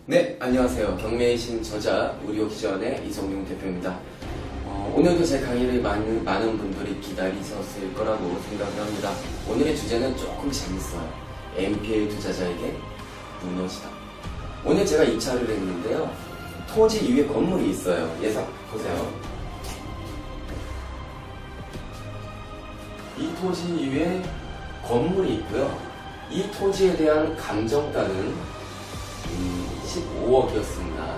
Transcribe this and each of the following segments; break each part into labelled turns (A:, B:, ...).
A: 네, 안녕하세요. 경매의 신 저자 우리오키전의 이성용 대표입니다. 오늘도 제 강의를 많은 분들이 기다리셨을 거라고 생각을 합니다. 오늘의 주제는 조금 재밌어요. NPL 투자자에게 무너지다. 오늘 제가 입찰을 했는데요. 토지 위에 건물이 있어요. 예상 보세요. 이 토지 위에 건물이 있고요. 이 토지에 대한 감정가는 15억이었습니다.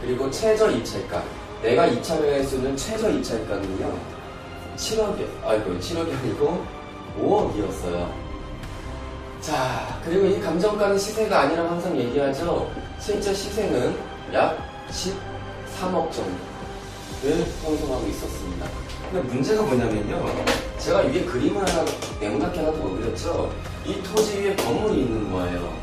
A: 그리고 최저 입찰가, 내가 입찰을 할 수 있는 최저 입찰가는요 7억이 아니고 5억이었어요. 자, 그리고 이 감정가는 시세가 아니라고 항상 얘기하죠. 실제 시세는 약 13억 정도를 형성하고 있었습니다. 근데 문제가 뭐냐면요, 제가 위에 그림을 하나, 네모나게 하나 더 그렸죠. 이 토지 위에 건물이 있는 거예요.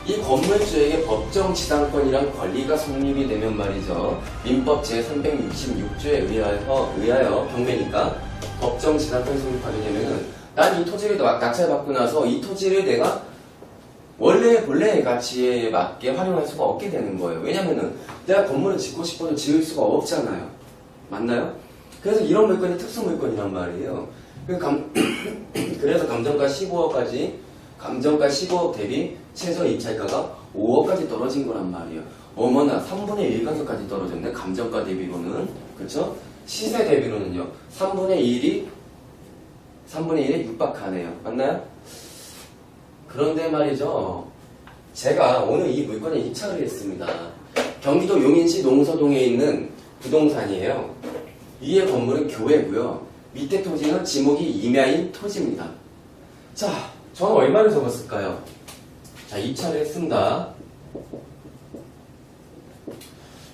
A: 이 건물주에게 법정 지상권이란 권리가 성립이 되면 말이죠. 민법 제366조에 의하여 경매니까 법정 지상권이 성립하게 되면은 난 이 토지를 낙찰받고 나서 이 토지를 내가 본래의 가치에 맞게 활용할 수가 없게 되는 거예요. 왜냐면은 내가 건물을 짓고 싶어도 지을 수가 없잖아요. 맞나요? 그래서 이런 물건이 특수 물건이란 말이에요. 그래서 감정가 15억까지, 감정가 15억 대비 최저 입찰가가 5억까지 떨어진 거란 말이에요. 어머나, 3분의 1 가격까지 떨어졌네. 감정가 대비로는. 그쵸? 시세 대비로는요. 3분의 1에 육박하네요. 맞나요? 그런데 말이죠. 제가 오늘 이 물건에 입찰을 했습니다. 경기도 용인시 농서동에 있는 부동산이에요. 위에 건물은 교회고요. 밑에 토지는 지목이 임야인 토지입니다. 자, 저는 얼마를 적었을까요? 자, 입찰을 했습니다.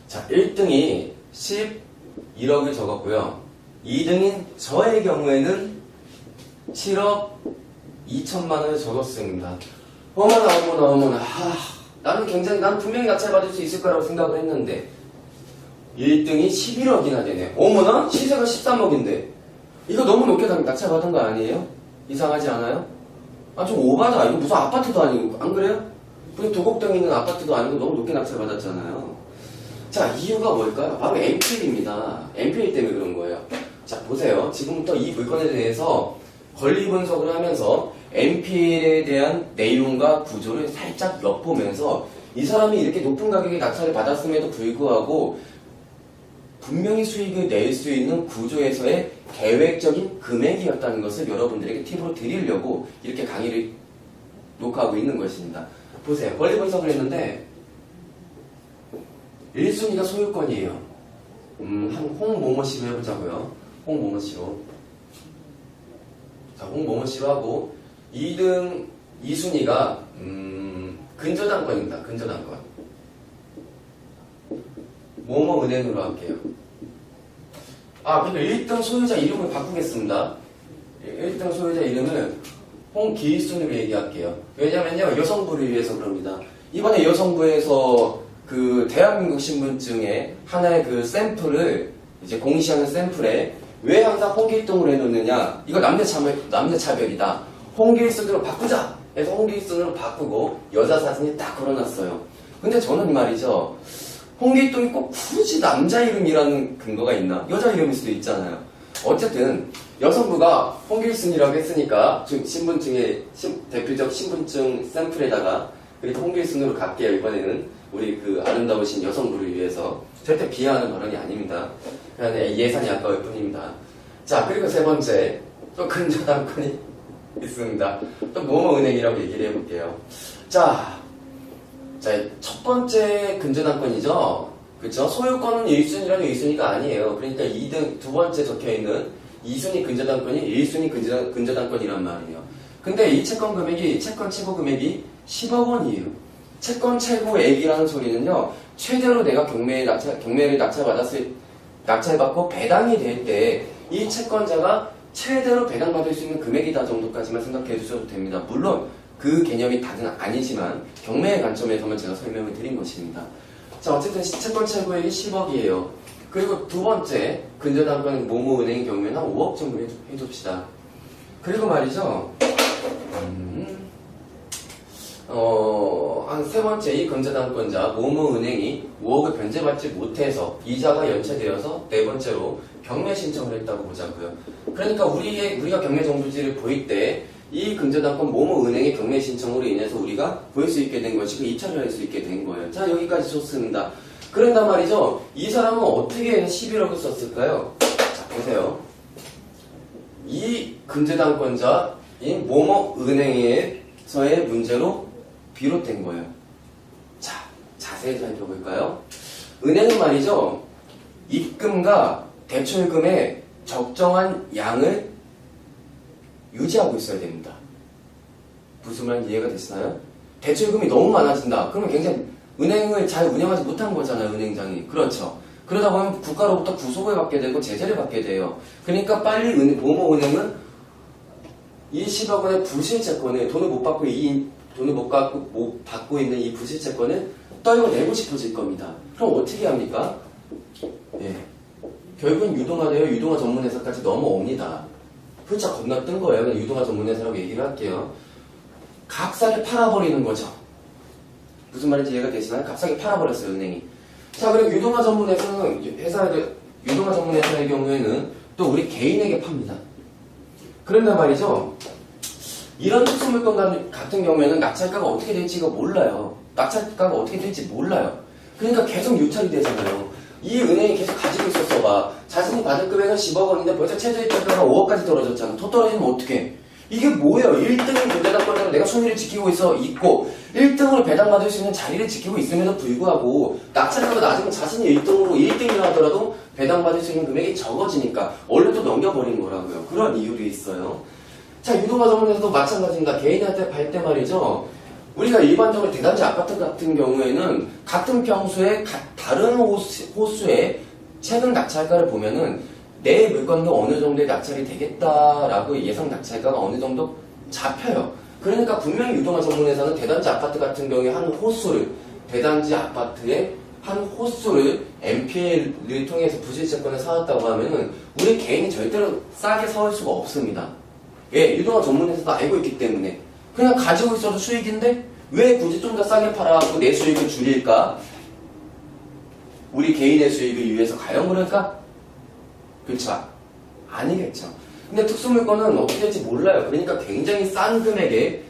A: 자, 1등이 11억을 적었고요. 2등인 저의 경우에는 7억 2천만 원을 적었습니다. 어머나. 난 분명히 낙찰받을 수 있을 거라고 생각을 했는데 1등이 11억이나 되네. 어머나, 시세가 13억인데 이거 너무 높게 낙찰받은 거 아니에요? 이상하지 않아요? 좀 오바다. 이거 무슨 아파트도 아니고, 안 그래요? 무슨 도곡동에 있는 아파트도 아니고 너무 높게 낙찰받았잖아요. 자, 이유가 뭘까요? 바로 NPL입니다. NPL 때문에 그런 거예요. 자, 보세요. 지금부터 이 물건에 대해서 권리 분석을 하면서 NPL에 대한 내용과 구조를 살짝 엿보면서 이 사람이 이렇게 높은 가격에 낙찰을 받았음에도 불구하고 분명히 수익을 낼 수 있는 구조에서의 계획적인 금액이었다는 것을 여러분들에게 팁으로 드리려고 이렇게 강의를 녹화하고 있는 것입니다. 보세요. 권리 분석을 했는데 1순위가 소유권이에요. 한 홍모모씨로 해보자고요. 홍모모씨로. 자, 홍모모씨로 하고 2등 2순위가 근저당권입니다. 근저당권. 모모은행으로 할게요. 그리고 1등 소유자 이름을 바꾸겠습니다. 1등 소유자 이름을 홍기순으로 얘기할게요. 왜냐면요, 여성부를 위해서 그럽니다. 이번에 여성부에서 그 대한민국 신분증에 하나의 그 샘플을 이제 공시하는 샘플에 왜 항상 홍길동으로 해놓느냐? 이거 남녀차별이다. 홍길순으로 바꾸자! 해서 홍길순으로 바꾸고 여자 사진이 딱 걸어놨어요. 근데 저는 말이죠, 홍길동이 꼭 굳이 남자 이름이라는 근거가 있나? 여자 이름일 수도 있잖아요. 어쨌든 여성부가 홍길순이라고 했으니까 신분증에 대표적 신분증 샘플에다가 그리고 홍길순으로 갈게요. 이번에는 우리 그 아름다우신 여성부를 위해서. 절대 비하하는 발언이 아닙니다. 그냥 예산이 아까울 뿐입니다. 자, 그리고 세 번째 또 근저당권이 있습니다. 또 모모은행이라고 얘기를 해볼게요. 자, 첫 번째 근저당권이죠. 그쵸? 소유권은 1순위라도 1순위가 아니에요. 그러니까 2등, 두 번째 적혀있는 2순위 근저당권이 1순위 근저당권이란 말이에요. 근데 이 채권 최고 금액이 10억 원이에요. 채권 최고액이라는 소리는요, 최대로 내가 경매를 낙찰받고 배당이 될 때 이 채권자가 최대로 배당받을 수 있는 금액이다 정도까지만 생각해 주셔도 됩니다. 물론 그 개념이 다는 아니지만 경매의 관점에서만 제가 설명을 드린 것입니다. 자, 어쨌든 채권 최고액이 10억이에요. 그리고 두 번째 근저당권 모모은행의 경우에는 한 5억 정도 해줍시다. 그리고 말이죠, 한 세 번째 이 근저당권자 모모은행이 5억을 변제받지 못해서 이자가 연체되어서 네 번째로 경매 신청을 했다고 보자고요. 그러니까 우리가 경매 정보지를 보일 때 이 근저당권 모모은행의 경매 신청으로 인해서 우리가 볼 수 있게 된 것이고 입찰을 할 수 있게 된 거예요. 자, 여기까지 좋습니다. 그런단 말이죠. 이 사람은 어떻게 11억을 썼을까요? 자, 보세요. 이 근저당권자인 모모은행에서의 문제로 비롯된 거예요. 자, 자세히 살펴볼까요? 은행은 말이죠. 입금과 대출금의 적정한 양을 유지하고 있어야 됩니다. 무슨 말인지 이해가 되시나요? 대출금이 너무 많아진다. 그러면 굉장히 은행을 잘 운영하지 못한 거잖아요, 은행장이. 그렇죠. 그러다 보면 국가로부터 구속을 받게 되고 제재를 받게 돼요. 그러니까 빨리 모모은행은 이 10억 원의 부실채권을 돈을 못 받고 있는 이 부실채권을 떨궈내고 싶어질 겁니다. 그럼 어떻게 합니까? 예. 결국은 유동화 전문회사까지 넘어옵니다. 훌쩍 건너뜬 거예요. 그냥 유동화 전문회사라고 얘기를 할게요. 값싸게 팔아버리는 거죠. 무슨 말인지 이해가 되시나요? 값싸게 팔아버렸어요, 은행이. 자, 그리고 유동화 전문회사의 경우에는 또 우리 개인에게 팝니다. 그런단 말이죠. 이런 특수물건 같은 경우에는 낙찰가가 어떻게 될지가 몰라요. 낙찰가가 어떻게 될지 몰라요. 그러니까 계속 유찰이 되잖아요. 이 은행이 계속 가지고 있었어 봐. 자신이 받을 금액은 10억 원인데 벌써 최저 입찰가가 5억까지 떨어졌잖아. 더 떨어지면 어떡해? 이게 뭐예요? 1등은 근저당권자로 내가 순위를 지키고 있고 1등으로 배당받을 수 있는 자리를 지키고 있음에도 불구하고 낙찰가가 낮으면 자신이 1등이라 하더라도 배당받을 수 있는 금액이 적어지니까 얼른 또 넘겨버린 거라고요. 그런 이유도 있어요. 자, 유동화 전문에서도 마찬가지입니다. 개인한테 팔 때 말이죠. 우리가 일반적으로 대단지 아파트 같은 경우에는 같은 평수의 다른 호수의 최근 낙찰가를 보면은 내 물건도 어느 정도의 낙찰이 되겠다라고 예상 낙찰가가 어느 정도 잡혀요. 그러니까 분명히 유동화 전문회사는 대단지 아파트 같은 경우에 대단지 아파트의 한 호수를 MPL을 통해서 부실채권을 사왔다고 하면은 우리 개인이 절대로 싸게 사올 수가 없습니다. 예, 유동화 전문회사도 알고 있기 때문에 그냥 가지고 있어도 수익인데 왜 굳이 좀 더 싸게 팔아갖고 내 수익을 줄일까? 우리 개인의 수익을 위해서 가요? 그럴까? 그렇죠? 아니겠죠. 근데 특수물건은 어떻게 될지 몰라요. 그러니까 굉장히 싼 금액에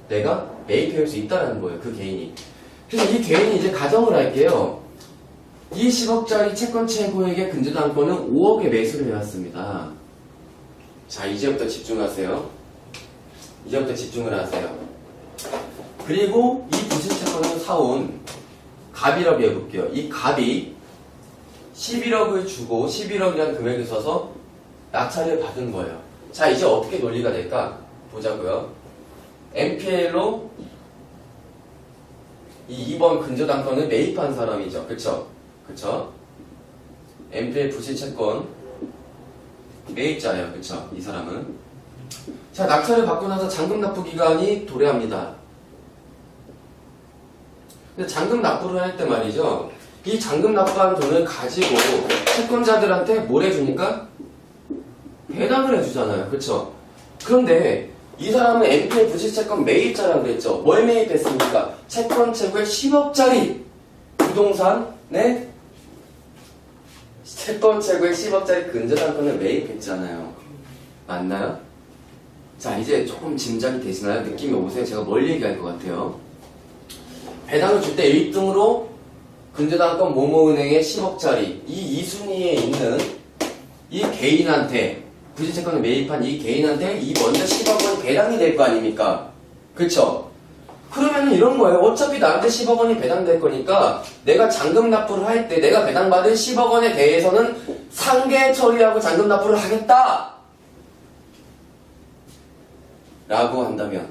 A: 내가 매입해올 수 있다는 거예요. 그 개인이. 그래서 이 개인이 이제 가정을 할게요. 이 10억짜리 채권 최고액의 근저당권은 5억에 매수를 해왔습니다. 자, 이제부터 집중하세요. 이제부터 집중을 하세요. 그리고 이 부실채권을 사온 갑이라고 해볼게요. 이 갑이 11억을 주고 11억이라는 금액을 써서 낙찰을 받은 거예요. 자, 이제 어떻게 논리가 될까? 보자고요. MPL로 이 2번 근저당권을 매입한 사람이죠. 그쵸? MPL 부실채권 매입자예요. 그쵸? 이 사람은. 자, 낙찰을 받고 나서 잔금 납부 기간이 도래합니다. 근데 잔금 납부를 할 때 말이죠. 이 잔금 납부한 돈을 가지고 채권자들한테 뭘 해주니까? 배당을 해주잖아요. 그쵸? 그런데 이 사람은 MPL 부실채권 매입자라고 그랬죠. 뭘 매입했습니까? 채권 최고의 10억짜리 부동산에 채권 최고의 10억짜리 근저당권을 매입했잖아요. 맞나요? 자, 이제 조금 짐작이 되시나요? 느낌이 오세요? 제가 뭘 얘기할 것 같아요? 배당을 줄 때 1등으로 근저당권 모모은행의 10억짜리 이 2순위에 있는 이 개인한테 부실채권을 매입한 이 개인한테 이 먼저 10억 원이 배당이 될 거 아닙니까? 그쵸? 그러면 이런 거예요. 어차피 나한테 10억 원이 배당될 거니까 내가 잔금 납부를 할 때 내가 배당받을 10억 원에 대해서는 상계 처리하고 잔금 납부를 하겠다! 라고 한다면은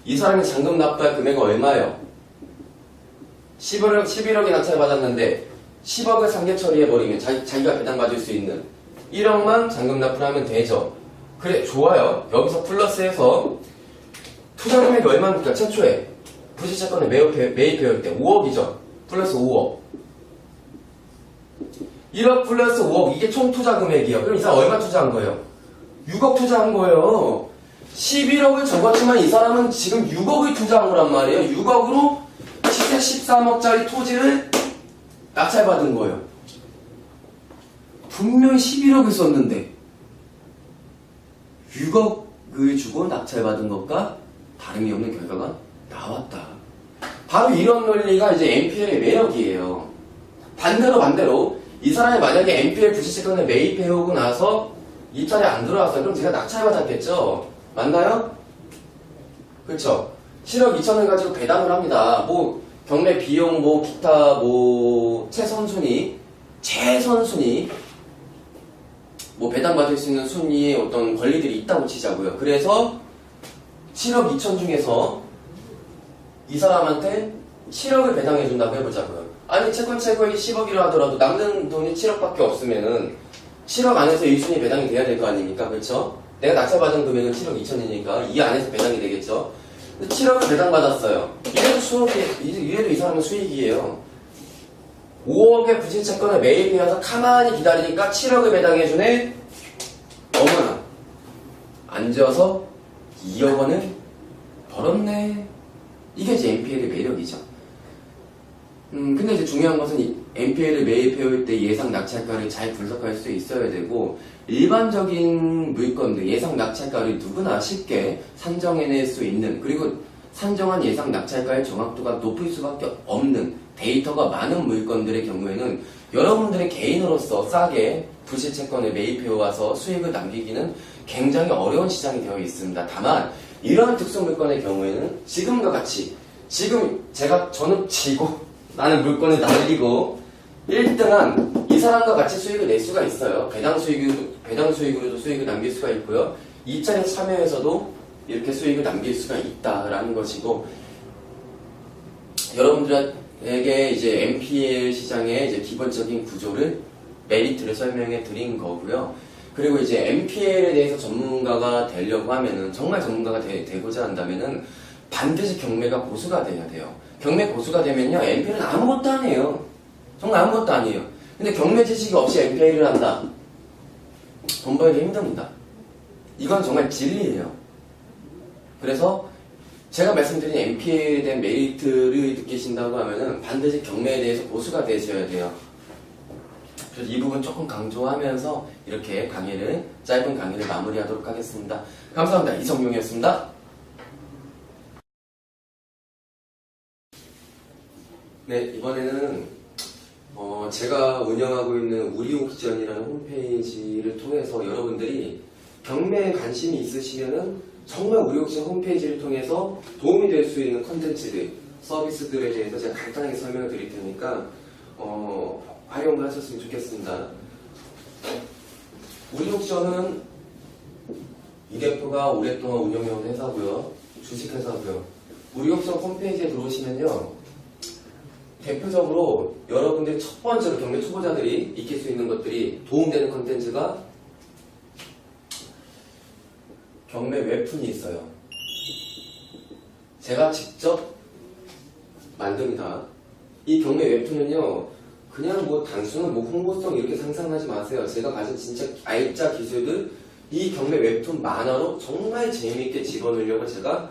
A: 이 사람이 잔금 납부할 금액은 얼마예요? 11억이 낙찰받았는데 10억을 상계 처리해버리면 자기가 배당받을 수 있는 1억만 잔금 납부를 하면 되죠. 그래, 좋아요. 여기서 플러스해서 투자 금액이 얼마입니까? 최초에 부실채권에 매입해올 때 5억이죠. 플러스 5억. 1억 플러스 5억 이게 총 투자 금액이에요. 그럼 이 사람 얼마 투자한 거예요? 6억 투자한 거예요. 11억을 적었지만 이 사람은 지금 6억을 투자한 거란 말이에요. 6억으로 시세 13억짜리 토지를 낙찰받은 거예요. 분명히 11억을 썼는데 6억을 주고 낙찰받은 것과 다름이 없는 결과가 나왔다. 바로 이런 논리가 이제 NPL의 매력이에요. 반대로 이 사람이 만약에 NPL 부실채권을 매입해오고 나서 입찰이 안 들어왔어요. 그럼 제가 낙찰받았겠죠? 맞나요? 그렇죠? 7억 2천을 가지고 배당을 합니다. 뭐 경매 비용 뭐 기타 뭐 최선순위 뭐 배당받을 수 있는 순위의 어떤 권리들이 있다고 치자고요. 그래서 7억 2천 중에서 이 사람한테 7억을 배당해준다고 해보자고요. 아니 채권 최고액이 10억이라 하더라도 남는 돈이 7억밖에 없으면은 7억 안에서 1순위 배당이 돼야 될 거 아닙니까? 그렇죠? 내가 낙찰받은 금액은 7억 2천이니까 이 안에서 배당이 되겠죠? 7억을 배당받았어요. 이래도 이 사람은 수익이에요. 5억의 부실채권을 매입해서 가만히 기다리니까 7억을 배당해주네. 어머나 앉아서 2억 원을 벌었네. 이게 이제 NPL의 매력이죠. 근데 이제 중요한 것은 이 NPL을 매입해올 때 예상 낙찰가를 잘 분석할 수 있어야 되고, 일반적인 물건들 예상 낙찰가를 누구나 쉽게 산정해낼 수 있는, 그리고 산정한 예상 낙찰가의 정확도가 높을 수밖에 없는 데이터가 많은 물건들의 경우에는 여러분들의 개인으로서 싸게 부실채권을 매입해와서 수익을 남기기는 굉장히 어려운 시장이 되어 있습니다. 다만 이러한 특수 물건의 경우에는 지금과 같이 저는 지고 나는 물건을 날리고 1등한 이 사람과 같이 수익을 낼 수가 있어요. 배당 수익으로도 수익을 남길 수가 있고요. 입찰에 참여해서도 이렇게 수익을 남길 수가 있다라는 것이고, 여러분들에게 이제 NPL 시장의 이제 기본적인 구조를 메리트를 설명해 드린 거고요. 그리고 이제 NPL에 대해서 전문가가 되려고 하면은, 정말 전문가가 되고자 한다면은 반드시 경매가 고수가 돼야 돼요. 경매 고수가 되면요, NPL은 아무것도 아니에요. 정말 아무것도 아니에요. 근데 경매 지식이 없이 NPL을 한다. 돈 벌기 힘듭니다. 이건 정말 진리예요. 그래서 제가 말씀드린 NPL에 대한 메리트를 느끼신다고 하면은 반드시 경매에 대해서 고수가 되셔야 돼요. 그래서 이 부분 조금 강조하면서 이렇게 짧은 강의를 마무리하도록 하겠습니다. 감사합니다. 이성용이었습니다. 네, 이번에는 제가 운영하고 있는 우리옥션이라는 홈페이지를 통해서 여러분들이 경매에 관심이 있으시면은 정말 우리옥션 홈페이지를 통해서 도움이 될 수 있는 컨텐츠들, 서비스들에 대해서 제가 간단하게 설명을 드릴 테니까 활용을 하셨으면 좋겠습니다. 우리옥션은 이 대표가 오랫동안 운영해온 회사고요. 주식회사고요. 우리옥션 홈페이지에 들어오시면요, 대표적으로 여러분들이 첫 번째로 경매 초보자들이 익힐 수 있는 것들이 도움되는 컨텐츠가 경매 웹툰이 있어요. 제가 직접 만듭니다. 이 경매 웹툰은요, 그냥 뭐 단순한 뭐 홍보성 이렇게 상상하지 마세요. 제가 가진 진짜 알짜 기술들, 이 경매 웹툰 만화로 정말 재미있게 집어넣으려고 제가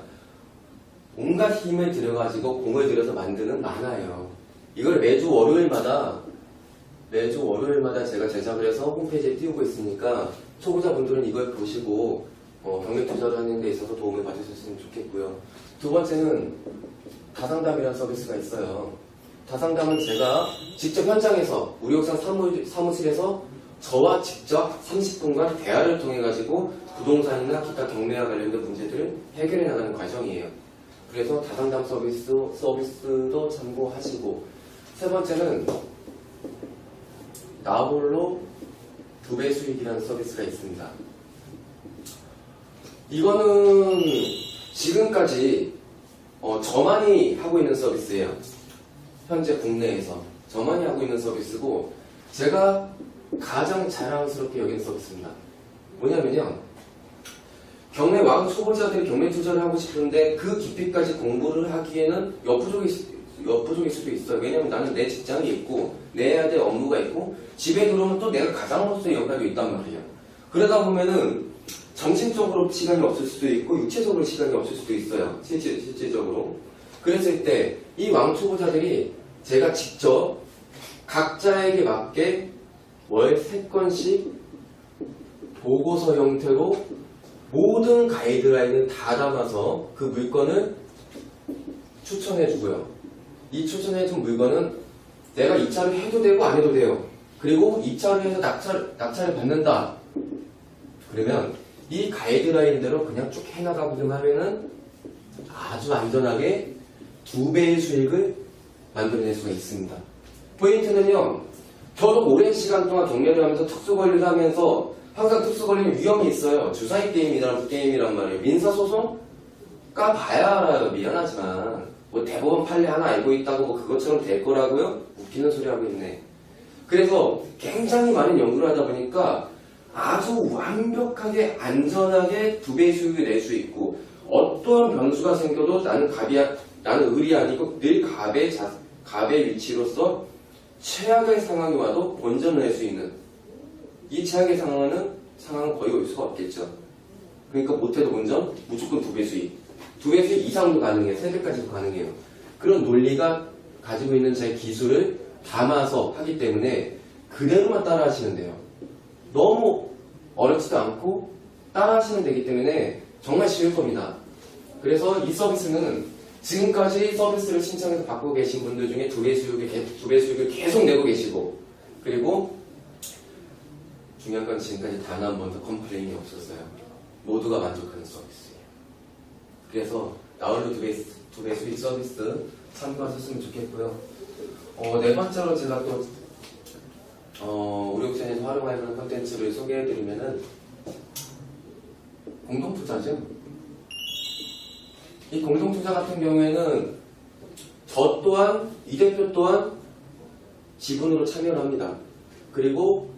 A: 온갖 힘을 들여가지고 공을 들여서 만드는 만화예요. 이걸 매주 월요일마다 제가 제작을 해서 홈페이지에 띄우고 있으니까 초보자분들은 이걸 보시고 경매 투자를 하는 데 있어서 도움을 받으셨으면 좋겠고요. 두 번째는 다상담이라는 서비스가 있어요. 다상담은 제가 직접 현장에서 우리옥션 사무실에서 저와 직접 30분간 대화를 통해 가지고 부동산이나 기타 경매와 관련된 문제들을 해결해 나가는 과정이에요. 그래서 다상담 서비스도 참고하시고, 세 번째는 나홀로 2배 수익이라는 서비스가 있습니다. 이거는 지금까지 저만이 하고 있는 서비스예요. 현재 국내에서 저만이 하고 있는 서비스고, 제가 가장 자랑스럽게 여기는 서비스입니다. 뭐냐면요, 경매 와서 초보자들이 경매 투자를 하고 싶은데 그 깊이까지 공부를 하기에는 역부족일 수도 있어요. 왜냐면 나는 내 직장이 있고 내야 될 업무가 있고 집에 들어오면 또 내가 가장으로서의 역할이 있단 말이에요. 그러다 보면은 정신적으로 시간이 없을 수도 있고 육체적으로 시간이 없을 수도 있어요. 실제적으로. 그랬을 때 이 왕초보자들이 제가 직접 각자에게 맞게 월 3건씩 보고서 형태로 모든 가이드라인을 다 담아서 그 물건을 추천해주고요. 이 추천해준 물건은 내가 입찰을 해도 되고 안 해도 돼요. 그리고 입찰을 해서 낙찰을 받는다. 그러면 이 가이드라인대로 그냥 쭉 해나가기만 하면은 아주 안전하게 2배의 수익을 만들어낼 수가 있습니다. 포인트는요, 저도 오랜 시간 동안 경매를 하면서 특수관리를 하면서 항상 특수관리는 위험이 있어요. 주사위 게임이란 말이에요. 민사소송? 까봐야 알아요. 미안하지만. 뭐 대법원 판례 하나 알고 있다고 뭐 그것처럼 될 거라고요? 웃기는 소리 하고 있네. 그래서 굉장히 많은 연구를 하다 보니까 아주 완벽하게 안전하게 2배의 수익을 낼 수 있고 어떠한 변수가 생겨도 나는 을이 아니고 늘 갑의 위치로서 최악의 상황이 와도 본전을 낼 수 있는 이 최악의 상황은 거의 올 수가 없겠죠. 그러니까 못해도 본전 무조건 2배 수익. 2배 수익 이상도 가능해요. 3배까지도 가능해요. 그런 논리가 가지고 있는 제 기술을 담아서 하기 때문에 그대로만 따라 하시면 돼요. 너무 어렵지도 않고 따라 하시면 되기 때문에 정말 쉬울 겁니다. 그래서 이 서비스는 지금까지 서비스를 신청해서 받고 계신 분들 중에 2배 수익을 계속 내고 계시고 그리고 중요한 건 지금까지 단 한 번도 컴플레인이 없었어요. 모두가 만족하는 서비스예요. 그래서 나홀로 2배 수익 서비스 참고하셨으면 좋겠고요. 네 번째로 제가 또 우리 옥션에서 활용할 만한 콘텐츠를 소개해드리면은 공동투자죠. 이 공동투자 같은 경우에는 저 또한 이 대표 또한 지분으로 참여를 합니다. 그리고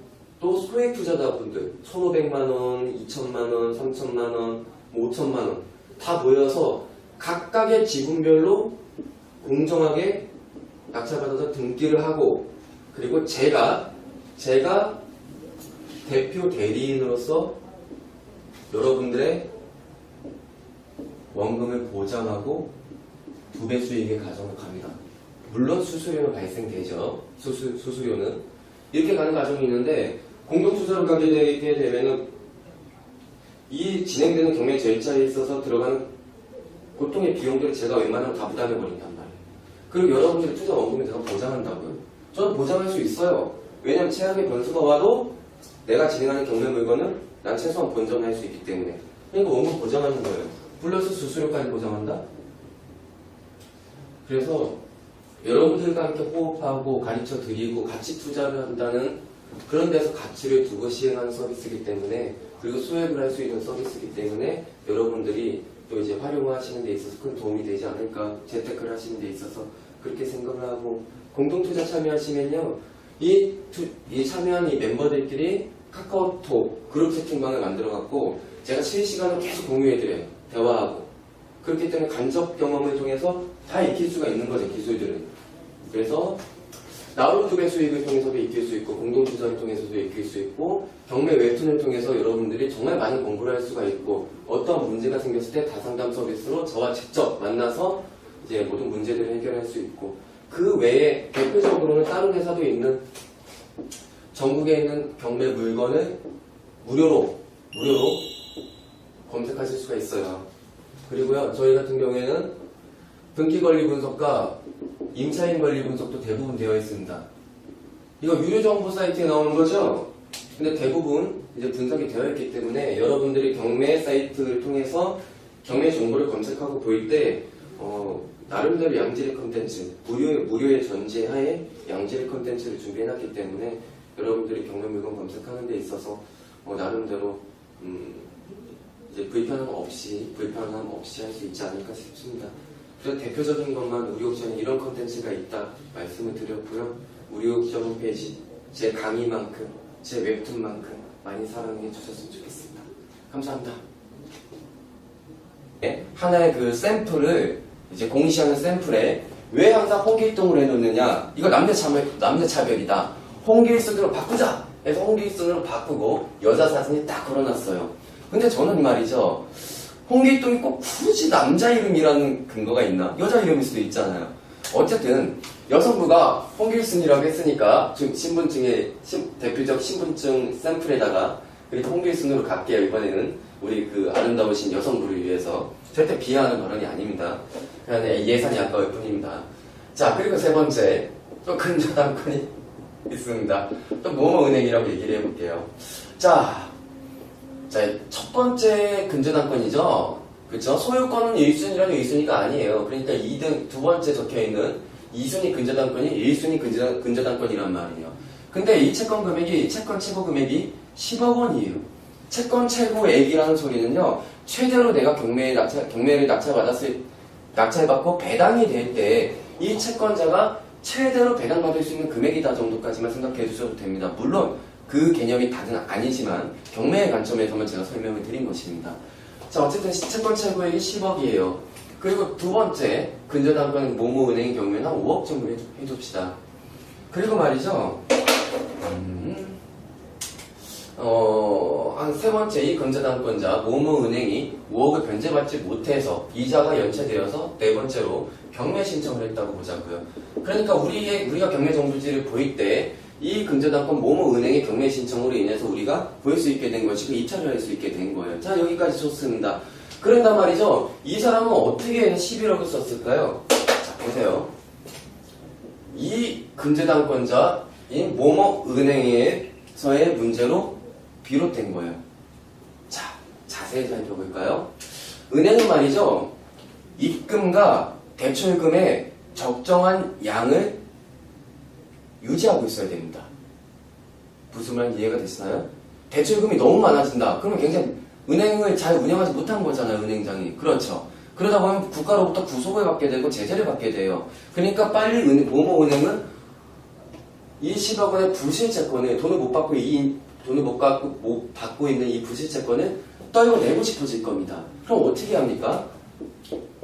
A: 또 소액 투자자분들 1,500만원, 2,000만원, 3,000만원, 5,000만원 다 모여서 각각의 지분별로 공정하게 낙찰받아서 등기를 하고 그리고 제가 대표 대리인으로서 여러분들의 원금을 보장하고 2배 수익의 가정을 갑니다. 물론 수수료는 발생되죠. 수수료는 이렇게 가는 과정이 있는데 공동투자로 가게 되게 되면은 이 진행되는 경매 절차에 있어서 들어가는 보통의 비용들을 제가 웬만하면 다 부담해버린단 말이에요. 그리고 여러분들의 투자 원금을 제가 보장한다고요? 저는 보장할 수 있어요. 왜냐하면 최악의 변수가 와도 내가 진행하는 경매 물건은 난 최소한 본전을 할 수 있기 때문에 그러니까 원금 보장하는 거예요. 플러스 수수료까지 보장한다? 그래서 여러분들과 함께 호흡하고 가르쳐 드리고 같이 투자를 한다는 그런 데서 가치를 두고 시행하는 서비스이기 때문에 그리고 소액을 할 수 있는 서비스이기 때문에 여러분들이 또 이제 활용하시는 데 있어서 큰 도움이 되지 않을까 재테크를 하시는 데 있어서 그렇게 생각을 하고 공동투자 참여하시면요 이 참여한 이 멤버들끼리 카카오톡 그룹 채팅방을 만들어 갖고 제가 실시간으로 계속 공유해드려요. 대화하고 그렇기 때문에 간접 경험을 통해서 다 익힐 수가 있는 거죠. 기술들은. 그래서 나홀로 2배 수익을 통해서도 익힐 수 있고 공동투자를 통해서도 익힐 수 있고 경매 웹툰을 통해서 여러분들이 정말 많은 공부를 할 수가 있고 어떠한 문제가 생겼을 때 다상담 서비스로 저와 직접 만나서 이제 모든 문제들을 해결할 수 있고 그 외에 대표적으로는 다른 회사도 있는 전국에 있는 경매 물건을 무료로 검색하실 수가 있어요. 그리고요 저희 같은 경우에는 등기 관리 분석과 임차인 관리 분석도 대부분 되어 있습니다. 이거 유료 정보 사이트에 나오는 거죠? 근데 대부분 이제 분석이 되어 있기 때문에 여러분들이 경매 사이트를 통해서 경매 정보를 검색하고 볼 때 나름대로 양질의 컨텐츠, 무료의 전제하에 양질의 컨텐츠를 준비해놨기 때문에 여러분들이 경매 물건 검색하는 데 있어서 나름대로 이제 불편함 없이 할 수 있지 않을까 싶습니다. 그래서 대표적인 것만 우리 옥션에 이런 컨텐츠가 있다 말씀을 드렸고요. 우리 옥션 홈페이지 제 강의만큼 제 웹툰만큼 많이 사랑해 주셨으면 좋겠습니다. 감사합니다. 네, 하나의 그 샘플을 이제 공시하는 샘플에 왜 항상 홍길동으로 해놓느냐 이거 남녀차별이다. 홍길순으로 바꾸자 해서 홍길순으로 바꾸고 여자 사진이 딱 걸어놨어요. 근데 저는 말이죠. 홍길동이 꼭 굳이 남자 이름이라는 근거가 있나? 여자 이름일 수도 있잖아요. 어쨌든 여성부가 홍길순이라고 했으니까 신분증에 대표적 신분증 샘플에다가 그리고 홍길순으로 갈게요. 이번에는 우리 그 아름다우신 여성부를 위해서 절대 비하하는 발언이 아닙니다. 그냥 예산이 아까울 뿐입니다. 자, 그리고 세 번째 또 근저당권이 있습니다. 또 모모은행이라고 얘기를 해볼게요. 자, 첫 번째 근저당권이죠. 그쵸? 소유권은 1순위라도 2순위가 아니에요. 그러니까 2등, 두 번째 적혀있는 2순위 근저당권이 1순위 근저당권이란 말이에요. 근데 이 채권 금액이, 채권 최고 금액이 10억 원이에요. 채권 최고액이라는 소리는요, 최대로 내가 경매를 낙찰받고 배당이 될 때, 이 채권자가 최대로 배당받을 수 있는 금액이다 정도까지만 생각해 주셔도 됩니다. 물론, 그 개념이 다는 아니지만, 경매의 관점에서만 제가 설명을 드린 것입니다. 자, 어쨌든 채권 최고액이 10억이에요. 그리고 두 번째, 근저당권 모모은행의 경우에는 한 5억 정도 해줍시다. 그리고 말이죠, 한 세 번째 이 근저당권자 모모은행이 5억을 변제받지 못해서 이자가 연체되어서 네 번째로 경매 신청을 했다고 보자고요. 그러니까 우리가 경매 정보지를 보일 때 이 근저당권 모모은행의 경매 신청으로 인해서 우리가 볼 수 있게 된 것이고 입찰을 할 수 있게 된 거예요. 자, 여기까지 좋습니다. 그런단 말이죠. 이 사람은 어떻게 11억을 썼을까요? 자, 보세요. 이 근저당권자인 모모은행에서의 문제로 비롯된 거예요. 자, 자세히 살펴볼까요? 은행은 말이죠. 입금과 대출금의 적정한 양을 유지하고 있어야 됩니다. 무슨 말인지 이해가 되시나요? 대출금이 너무 많아진다. 그러면 굉장히 은행을 잘 운영하지 못한 거잖아요, 은행장이. 그렇죠. 그러다 보면 국가로부터 구속을 받게 되고 제재를 받게 돼요. 그러니까 빨리 모모은행은 이 10억 원의 부실채권을 돈을 못 받고 있는 이 부실채권을 떨궈내고 싶어질 겁니다. 그럼 어떻게 합니까?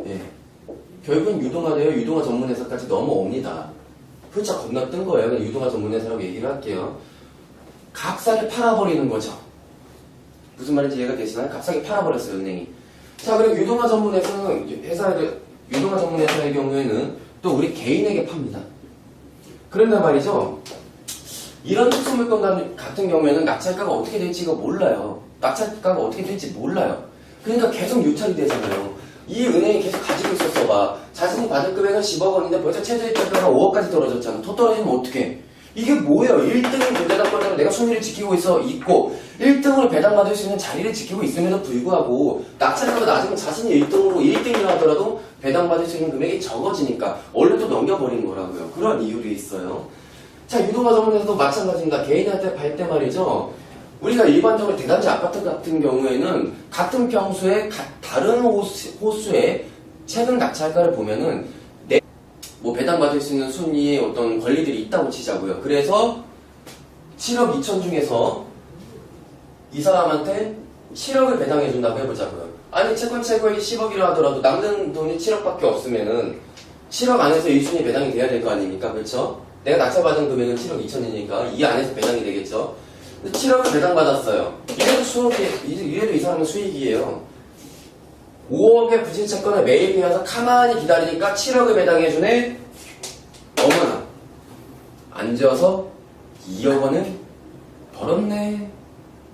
A: 예. 결국은 유동화되어 유동화 전문회사까지 넘어옵니다. 훌쩍 건너뜬 거예요. 그냥 유동화 전문회사라고 얘기를 할게요. 값싸게 팔아버리는 거죠. 무슨 말인지 이해가 되시나요? 값싸게 팔아버렸어요, 은행이. 자, 그리고 유동화 전문회사의 경우에는 또 우리 개인에게 팝니다. 그런데 말이죠. 이런 특수물건 같은 경우에는 낙찰가가 어떻게 될지가 몰라요. 낙찰가가 어떻게 될지 몰라요. 그러니까 계속 유찰이 되잖아요. 이 은행이 계속 가지고 있었어 봐. 자신이 받을 금액은 10억 원인데 벌써 최저 입찰가가 5억까지 떨어졌잖아. 더 떨어지면 어떡해? 이게 뭐예요? 1등이 근저당권자로 내가 순위를 지키고 있고 1등으로 배당받을 수 있는 자리를 지키고 있음에도 불구하고 낙찰가가 낮으면 자신이 1등이라 하더라도 배당받을 수 있는 금액이 적어지니까 얼른 또 넘겨버린 거라고요. 그런 이유도 있어요. 자, 유동화 전문에서도 마찬가지입니다. 개인한테 팔 때 말이죠. 우리가 일반적으로 대단지 아파트 같은 경우에는 같은 평수의 다른 호수의 최근 낙찰가를 보면은 배당받을 수 있는 순위의 어떤 권리들이 있다고 치자고요. 그래서 7억 2천 중에서 이 사람한테 7억을 배당해준다고 해보자고요. 아니, 채권 최고액이 10억이라 하더라도 남는 돈이 7억밖에 없으면은 7억 안에서 1순위 배당이 돼야 될 거 아닙니까? 그렇죠? 내가 낙찰받은 금액은 7억 2천이니까 이 안에서 배당이 되겠죠? 7억을 배당받았어요. 이래도 이 사람은 수익이에요. 5억의 부실채권을 매입해서 가만히 기다리니까 7억을 배당해주네? 어머나. 앉아서 2억 원을 벌었네.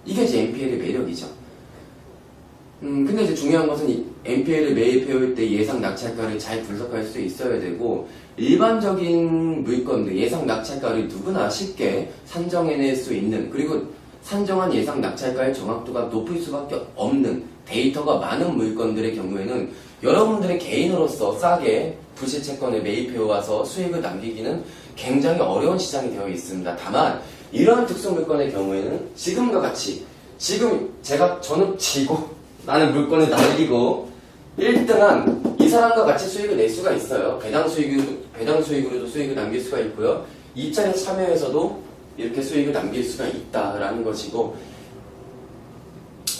A: 이게 이제 NPL의 매력이죠. 근데 이제 중요한 것은 이 NPL을 매입해올 때 예상 낙찰가를 잘 분석할 수 있어야 되고, 일반적인 물건들, 예상 낙찰가를 누구나 쉽게 산정해낼 수 있는, 그리고 산정한 예상 낙찰가의 정확도가 높을 수밖에 없는 데이터가 많은 물건들의 경우에는 여러분들의 개인으로서 싸게 부실채권을 매입해와서 수익을 남기기는 굉장히 어려운 시장이 되어 있습니다. 다만 이러한 특수물건의 경우에는 지금과 같이 저는 지고 나는 물건을 남기고 1등한 이 사람과 같이 수익을 낼 수가 있어요. 배당 수익으로도 수익을 남길 수가 있고요. 입찰에 참여해서도 이렇게 수익을 남길 수가 있다라는 것이고,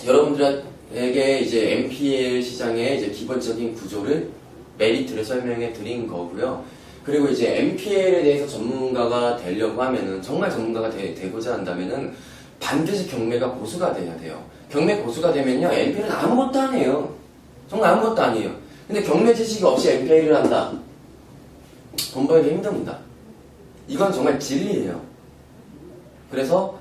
A: 여러분들에게 이제 NPL 시장의 이제 기본적인 구조를, 메리트를 설명해 드린 거고요. 그리고 이제 NPL에 대해서 전문가가 되려고 하면은, 정말 전문가가 되고자 한다면은 반드시 경매가 고수가 돼야 돼요. 경매 고수가 되면요, MPL은 아무것도 아니에요. 정말 아무것도 아니에요. 근데 경매 지식이 없이 MPL을 한다. 돈 벌기 힘듭니다. 이건 정말 진리예요. 그래서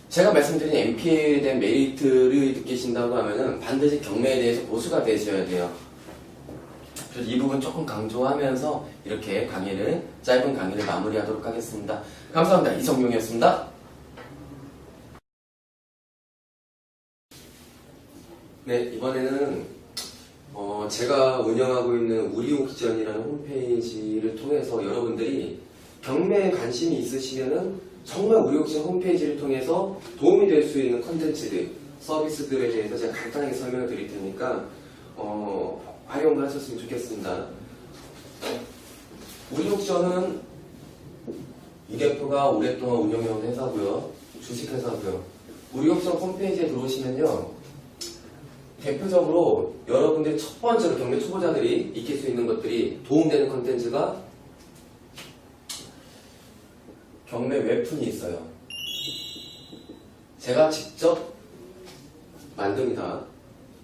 A: 제가 말씀드린 MPL에 대한 메리트를 느끼신다고 하면은 반드시 경매에 대해서 고수가 되셔야 돼요. 그래서 이 부분 조금 강조하면서 이렇게 짧은 강의를 마무리하도록 하겠습니다. 감사합니다. 이성용이었습니다. 네, 이번에는 제가 운영하고 있는 우리옥션이라는 홈페이지를 통해서 여러분들이 경매에 관심이 있으시면은 정말 우리옥션 홈페이지를 통해서 도움이 될 수 있는 컨텐츠들, 서비스들에 대해서 제가 간단하게 설명을 드릴 테니까 활용을 하셨으면 좋겠습니다. 우리옥션은 이대표가 오랫동안 운영해온 회사고요. 주식회사고요. 우리옥션 홈페이지에 들어오시면요. 대표적으로 여러분들이 첫 번째로 경매 초보자들이 익힐 수 있는 것들이 도움되는 컨텐츠가 경매 웹툰이 있어요. 제가 직접 만듭니다.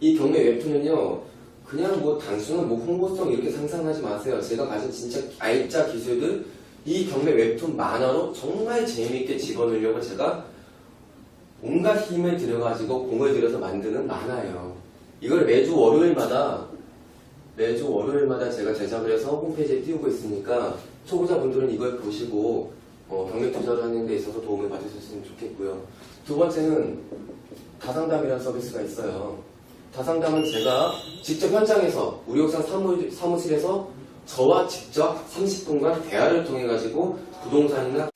A: 이 경매 웹툰은요, 그냥 단순한 홍보성 이렇게 상상하지 마세요. 제가 가진 진짜 알짜 기술들, 이 경매 웹툰 만화로 정말 재미있게 집어넣으려고 제가 온갖 힘을 들여가지고 공을 들여서 만드는 만화예요. 이걸 매주 월요일마다 제가 제작을 해서 홈페이지에 띄우고 있으니까 초보자분들은 이걸 보시고 경매 투자를 하는 데 있어서 도움을 받으셨으면 좋겠고요. 두 번째는 다상담이라는 서비스가 있어요. 다상담은 제가 직접 현장에서 우리옥션 사무실에서 저와 직접 30분간 대화를 통해 가지고 부동산이나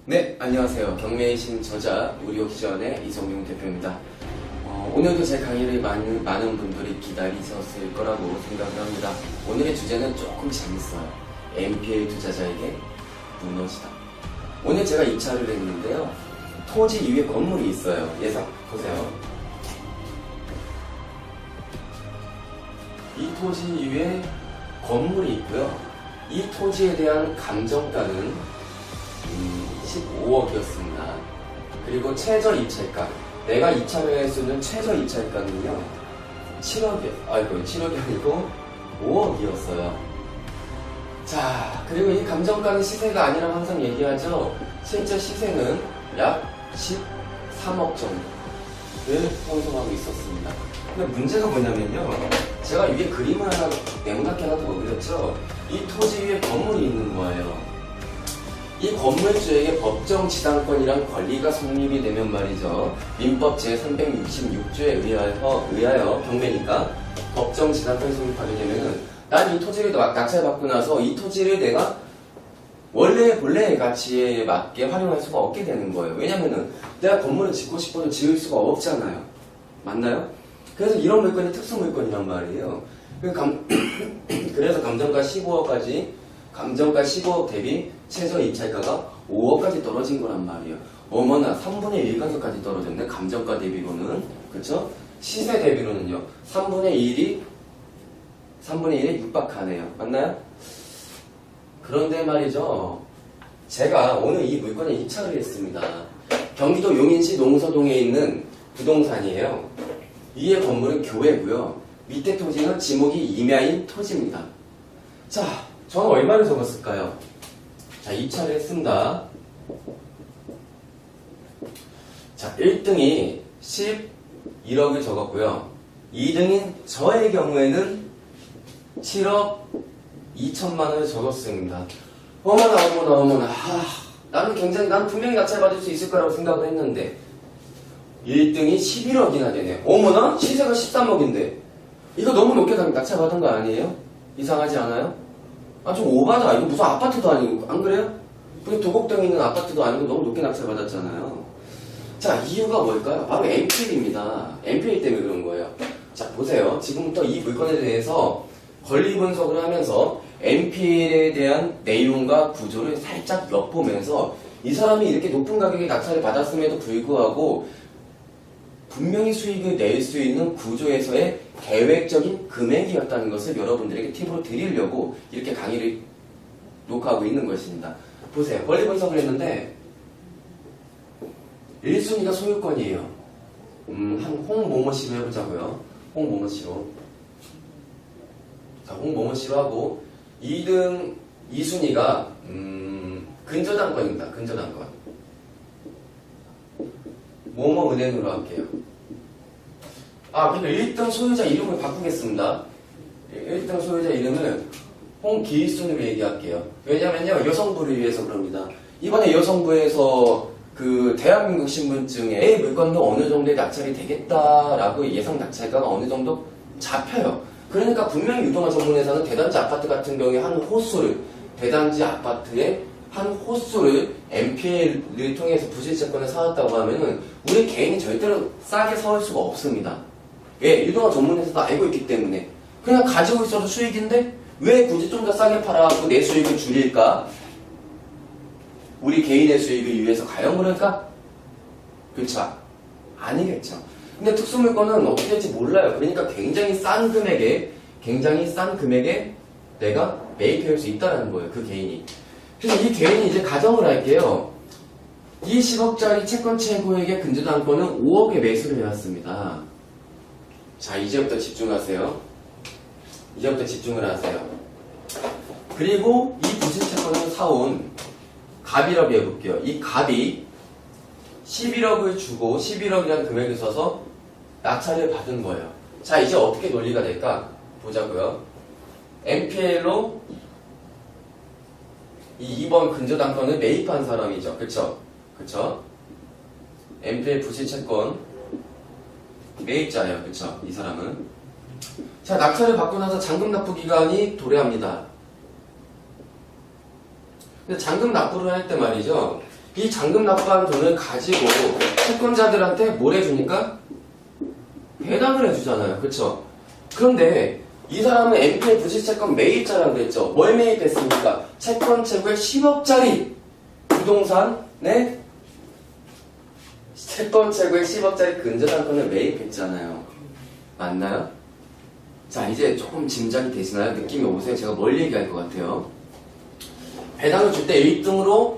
A: 네, 안녕하세요. 경매의 신 저자 우리옥션의 이성용 대표입니다. 오늘도 제 강의를 많은 분들이 기다리셨을 거라고 생각을 합니다. 오늘의 주제는 조금 재밌어요. MPL 투자자에게 무너지다. 오늘 제가 입찰을 했는데요. 토지 위에 건물이 있어요. 예상 보세요. 이 토지 위에 건물이 있고요. 이 토지에 대한 감정가는 15억이었습니다. 그리고 최저 입찰가, 내가 입찰을 할 수 있는 최저 입찰가는요 7억이 아니고 5억이었어요. 자, 그리고 이 감정가는 시세가 아니라고 항상 얘기하죠. 실제 시세는 약 13억 정도를 형성하고 있었습니다. 근데 문제가 뭐냐면요, 제가 위에 그림을 하나 네모나게 하나 더 그렸죠. 이 토지 위에 건물이 있는 거예요. 이 건물주에게 법정 지상권이란 권리가 성립이 되면 말이죠. 민법 제366조에 의하여 경매니까 법정 지상권이 성립하게 되면은 난 이 토지를 낙찰받고 나서 이 토지를 내가 본래의 가치에 맞게 활용할 수가 없게 되는 거예요. 왜냐면은 내가 건물을 짓고 싶어도 지을 수가 없잖아요. 맞나요? 그래서 이런 물건이 특수 물건이란 말이에요. 그래서 감정가 15억 대비 최저 입찰가가 5억까지 떨어진 거란 말이에요. 어머나 3분의 1 가격까지 떨어졌네. 감정가 대비로는. 그쵸? 시세 대비로는요. 3분의 1에 육박하네요. 맞나요? 그런데 말이죠. 제가 오늘 이 물건에 입찰을 했습니다. 경기도 용인시 농서동에 있는 부동산이에요. 위에 건물은 교회고요. 밑에 토지는 지목이 임야인 토지입니다. 자, 저는 얼마를 적었을까요? 자, 입찰을 했습니다. 자, 1등이 11억을 적었고요. 2등인 저의 경우에는 7억 2천만 원을 적었습니다. 어머나. 나는 분명히 낙찰받을 수 있을 거라고 생각을 했는데 1등이 11억이나 되네요. 어머나, 시세가 13억인데 이거 너무 높게 낙찰받은 거 아니에요? 이상하지 않아요? 좀 오바다. 이거 무슨 아파트도 아니고, 안 그래요? 그리고 도곡동에 있는 아파트도 아니고 너무 높게 낙찰받았잖아요. 자, 이유가 뭘까요? 바로 MPL입니다. MPL 때문에 그런 거예요. 자, 보세요. 지금부터 이 물건에 대해서 권리 분석을 하면서 MPL에 대한 내용과 구조를 살짝 엿보면서 이 사람이 이렇게 높은 가격에 낙찰을 받았음에도 불구하고 분명히 수익을 낼 수 있는 구조에서의 계획적인 금액이었다는 것을 여러분들에게 팁으로 드리려고 이렇게 강의를 녹화하고 있는 것입니다. 보세요. 권리 분석을 했는데 1순위가 소유권이에요. 한 홍모모씨로 해보자고요. 홍모모씨로. 자, 홍모모씨로 하고 2등 2순위가 근저당권입니다. 근저당권. 모모은행으로 할게요. 그리고 1등 소유자 이름을 바꾸겠습니다. 1등 소유자 이름은 홍기순으로 얘기할게요. 왜냐면요, 여성부를 위해서 그럽니다. 이번에 여성부에서 그 대한민국 신분증에 물건도 어느 정도의 낙찰이 되겠다라고 예상 낙찰가가 어느 정도 잡혀요. 그러니까 분명히 유동화 전문회사는 대단지 아파트 같은 경우에 한 호수를, 대단지 아파트의 한 호수를 MPL을 통해서 부실채권을 사왔다고 하면은 우리 개인이 절대로 싸게 사올 수가 없습니다. 왜? 유동화 전문회사도 알고 있기 때문에. 그냥 가지고 있어도 수익인데 왜 굳이 좀 더 싸게 팔아갖고 내 수익을 줄일까? 우리 개인의 수익을 위해서 가요? 그럴까? 그렇죠? 아니겠죠. 근데 특수물건은 어떻게 될지 몰라요. 그러니까 굉장히 싼 금액에 내가 매입해올 수 있다는 거예요. 그 개인이. 그래서 이 개인이 이제 가정을 할게요. 이 10억짜리 채권 최고액의 근저당권은 5억에 매수를 해왔습니다. 자, 이제부터 집중하세요. 이제부터 집중을 하세요. 그리고 이 부실채권을 사온 갑이라고 해볼게요. 이 갑이 11억을 주고 11억이라는 금액을 써서 낙찰을 받은 거예요. 자, 이제 어떻게 논리가 될까? 보자고요. MPL로 이 2번 근저당권을 매입한 사람이죠. 그쵸? MPL 부실채권 매입자예요. 그쵸? 이 사람은. 자, 낙찰을 받고 나서 잔금 납부 기간이 도래합니다. 근데 잔금 납부를 할 때 말이죠. 이 잔금 납부한 돈을 가지고 채권자들한테 뭘 해주니까? 배당을 해주잖아요. 그쵸? 그런데 이 사람은 MPL 부실채권 매입자라고 그랬죠. 뭘 매입했습니까? 채권 최고의 10억짜리 부동산에 채권 최고의 10억짜리 근저당권을 매입했잖아요. 맞나요? 자, 이제 조금 짐작이 되시나요? 느낌이 오세요? 제가 뭘 얘기할 것 같아요? 배당을 줄 때 1등으로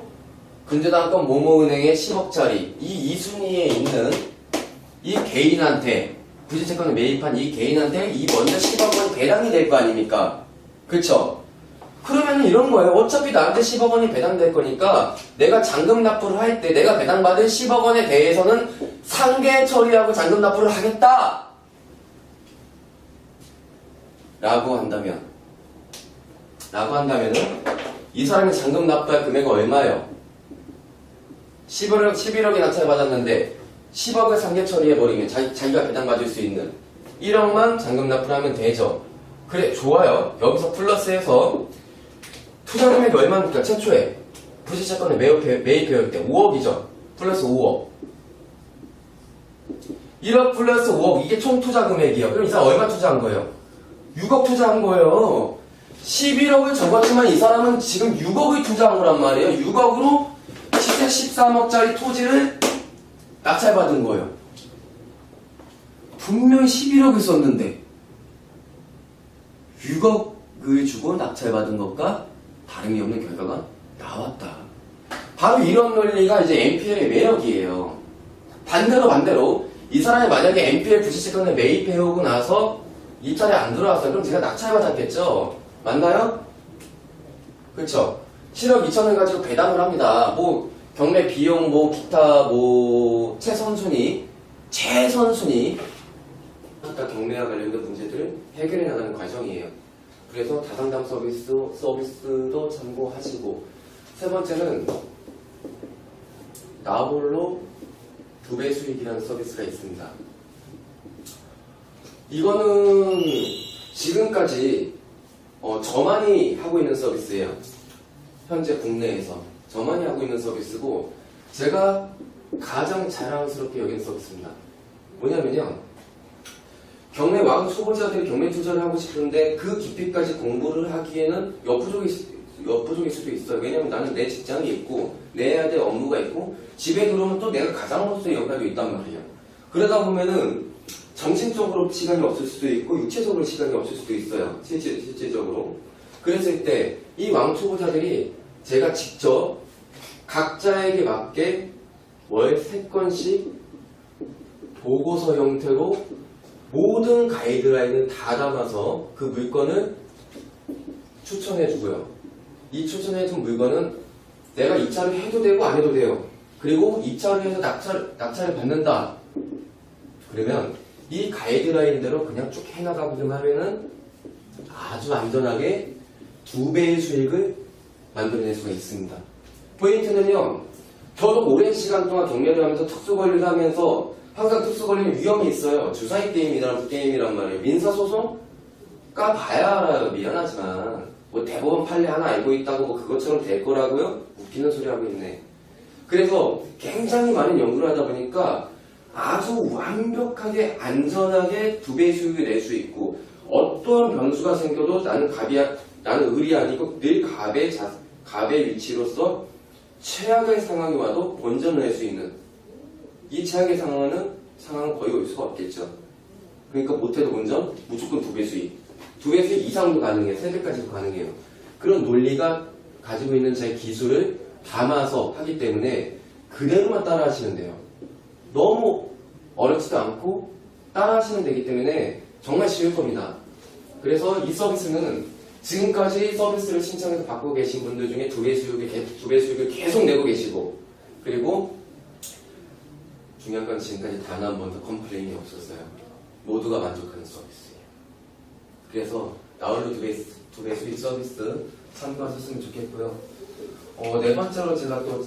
A: 근저당권 모모은행의 10억짜리 이 2순위에 있는 이 개인한테 부실채권을 매입한 이 개인한테 이 먼저 10억 원이 배당이 될 거 아닙니까? 그쵸? 그러면 이런 거예요. 어차피 나한테 10억 원이 배당될 거니까 내가 잔금 납부를 할 때 내가 배당받을 10억 원에 대해서는 상계 처리하고 잔금 납부를 하겠다! 라고 한다면은 이 사람이 잔금 납부할 금액은 얼마예요? 11억이 낙찰받았는데 10억을 상계 처리해버리면 자기가 배당받을 수 있는 1억만 잔금 납부를 하면 되죠. 그래, 좋아요. 여기서 플러스해서 투자 금액이 얼마입니까? 최초에 부실채권을 매입해올 때 5억이죠. 플러스 5억. 1억 플러스 5억, 이게 총 투자 금액이에요. 그럼 이 사람 얼마 투자한 거예요? 6억 투자한 거예요. 11억을 적었지만 이 사람은 지금 6억을 투자한 거란 말이에요. 6억으로 시세 13억짜리 토지를 낙찰받은 거예요. 분명히 11억을 썼는데 6억을 주고 낙찰받은 것과 다름이 없는 결과가 나왔다. 바로 이런 논리가 이제 MPL의 매력이에요. 반대로 이 사람이 만약에 MPL 부실채권을 매입해오고 나서 입찰에 안 들어왔어요. 그럼 제가 낙찰받았겠죠. 맞나요? 그렇죠. 7억 2천을 가지고 배당을 합니다. 뭐 경매 비용 뭐 기타 뭐 최선순위 기타 경매와 관련된 문제들을 해결해 나가는 과정이에요. 그래서 다상담 서비스도 참고하시고, 세 번째는 나홀로 2배 수익이라는 서비스가 있습니다. 이거는 지금까지 저만이 하고 있는 서비스예요. 현재 국내에서 저만이 하고 있는 서비스고, 제가 가장 자랑스럽게 여기는 서비스입니다. 뭐냐면요, 경매 왕 초보자들이 경매 투자를 하고 싶은데 그 깊이까지 공부를 하기에는 역부족일 수도 있어요. 왜냐면 나는 내 직장이 있고 내야 될 업무가 있고 집에 들어오면 또 내가 가장으로서의 역할이 있단 말이에요. 그러다 보면은 정신적으로 시간이 없을 수도 있고 육체적으로 시간이 없을 수도 있어요. 실제적으로. 그랬을 때 이 왕초보자들이 제가 직접 각자에게 맞게 월 3건씩 보고서 형태로 모든 가이드라인을 다 담아서 그 물건을 추천해주고요. 이 추천해준 물건은 내가 입찰을 해도 되고 안 해도 돼요. 그리고 입찰을 해서 낙찰을 받는다. 그러면 이 가이드라인대로 그냥 쭉 해나가기만 하면은 아주 안전하게 2배의 수익을 만들어낼 수가 있습니다. 포인트는요, 저도 오랜 시간 동안 경매를 하면서 특수권리를 하면서 항상 특수권리는 위험이 있어요. 주사위 게임이란 말이에요. 민사소송? 까봐야 알아요. 미안하지만. 뭐 대법원 판례 하나 알고 있다고 뭐 그것처럼 될 거라고요? 웃기는 소리 하고 있네. 그래서 굉장히 많은 연구를 하다 보니까 아주 완벽하게 안전하게 2배의 수익을 낼 수 있고 어떠한 변수가 생겨도 나는 을이 아니고 늘 갑의 위치로서 최악의 상황이 와도 본전을 낼 수 있는 이 최악의 상황은 거의 올 수가 없겠죠. 그러니까 못해도 본전 무조건 2배 수익. 2배 수익 이상도 가능해요. 3배까지도 가능해요. 그런 논리가 가지고 있는 제 기술을 담아서 하기 때문에 그대로만 따라 하시면 돼요. 너무 어렵지도 않고 따라 하시면 되기 때문에 정말 쉬울 겁니다. 그래서 이 서비스는 지금까지 서비스를 신청해서 받고 계신 분들 중에 2배 수익을 계속 내고 계시고, 그리고 중요한 건 지금까지 단 한 번도 컴플레인이 없었어요. 모두가 만족하는 서비스예요. 그래서 나홀로 2배 수익 서비스 참고하셨으면 좋겠고요. 네 번째로 제가 또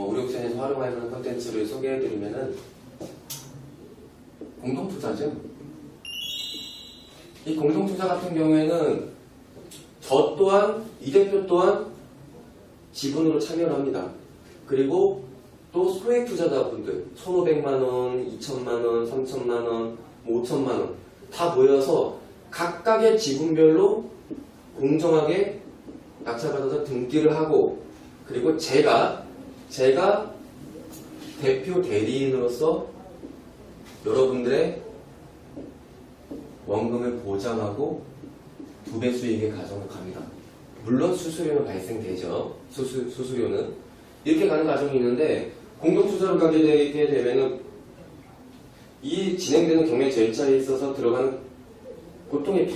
A: 우리 옥션에서 활용할 만한 콘텐츠를 소개해드리면은 공동투자죠. 이 공동투자 같은 경우에는 저 또한, 이 대표 또한 지분으로 참여를 합니다. 그리고 또 소액 투자자분들 1,500만원, 2,000만원, 3,000만원, 5,000만원 다 모여서 각각의 지분별로 공정하게 낙찰받아서 등기를 하고, 그리고 제가 대표 대리인으로서 여러분들의 원금을 보장하고 2배 수익의 과정을 갑니다. 물론 수수료는 발생되죠. 수수료는 이렇게 가는 과정이 있는데, 공동투자로 가게 되면은 이 진행되는 경매 절차에 있어서 들어가는 보통의